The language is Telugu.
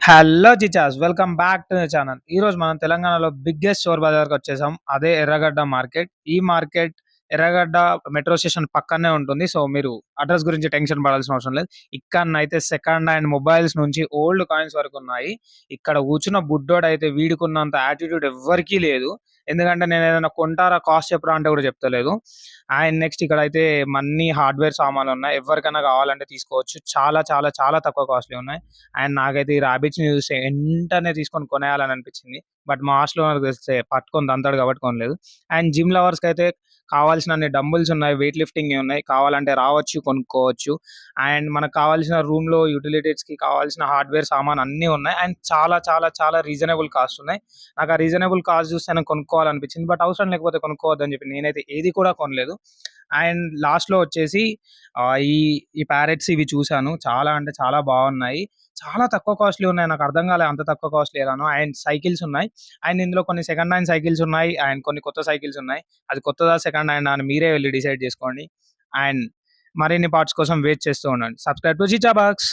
హలో చిచాస్ welcome back to the channel. ఈరోజు మనం తెలంగాణలో బిగ్గెస్ట్ చోర్ బజార్కి వచ్చేసాం. అదే ఎర్రగడ్డ మార్కెట్. ఈ మార్కెట్ ఎర్రగడ్డ మెట్రో స్టేషన్ పక్కనే ఉంటుంది. సో మీరు అడ్రస్ గురించి టెన్షన్ పడాల్సిన అవసరం లేదు. ఇక్కడనైతే సెకండ్ హ్యాండ్ మొబైల్స్ నుంచి ఓల్డ్ కాయిన్స్ వరకు ఉన్నాయి. ఇక్కడ కూర్చున్న బుడ్డోడు అయితే వీడుకున్నంత యాటిట్యూడ్ ఎవ్వరికీ లేదు. ఎందుకంటే నేను ఏదైనా కొంటారా కాస్ట్ చెప్పరా అంటే కూడా చెప్తలేదు. అండ్ నెక్స్ట్ ఇక్కడైతే అన్ని హార్డ్వేర్ సామాన్లు ఉన్నాయి. ఎవరికైనా కావాలంటే తీసుకోవచ్చు. చాలా చాలా చాలా తక్కువ కాస్ట్లీ ఉన్నాయి. అండ్ నాకైతే ఈ ర్యాబిట్స్‌ని చూస్తే వెంటనే తీసుకొని కొనేయాలని అనిపించింది. బట్ మా హాస్టల్‌లో ఓనర్‌కి తెలిస్తే పట్టుకొని తంతాడు కాబట్టి కొనలేదు. అండ్ జిమ్ లవర్స్‌కైతే కావాల్సినన్ని డంబుల్స్ ఉన్నాయి. వెయిట్ లిఫ్టింగ్‌వి ఉన్నాయి. కావాలంటే రావచ్చు, కొనుక్కోవచ్చు. అండ్ మనకు కావాల్సిన రూమ్‌లో యుటిలిటీస్‌కి కావాల్సిన హార్డ్వేర్ సామాను అన్నీ ఉన్నాయి. అండ్ చాలా చాలా చాలా రీజనబుల్ కాస్ట్ ఉన్నాయి. నాకు ఆ రీజనబుల్ కాస్ట్ చూస్తేనే కొనుక్కోవాలనిపించింది. బట్ అవసరం లేకపోతే కొనుక్కోవద్దని చెప్పి నేనైతే ఏది కూడా కొనలేదు. అండ్ లాస్ట్‌లో వచ్చేసి ఈ ఈ ప్యారెట్స్ ఇవి చూసాను. చాలా అంటే చాలా బాగున్నాయి. చాలా తక్కువ కాస్ట్‌లీ ఉన్నాయి. నాకు అర్థం కాలే అంత తక్కువ కాస్ట్‌లీ ఎలానో. అండ్ సైకిల్స్ ఉన్నాయి. అండ్ ఇందులో కొన్ని సెకండ్ హ్యాండ్ సైకిల్స్ ఉన్నాయి. అండ్ కొన్ని కొత్త సైకిల్స్ ఉన్నాయి. అది కొత్తదా, సెకండ్ హ్యాండా అని మీరే వెళ్లి డిసైడ్ చేసుకోండి. అండ్ మరిన్ని పార్ట్స్ కోసం వెయిట్ చేస్తూ ఉండండి. Subscribe to చిచా box.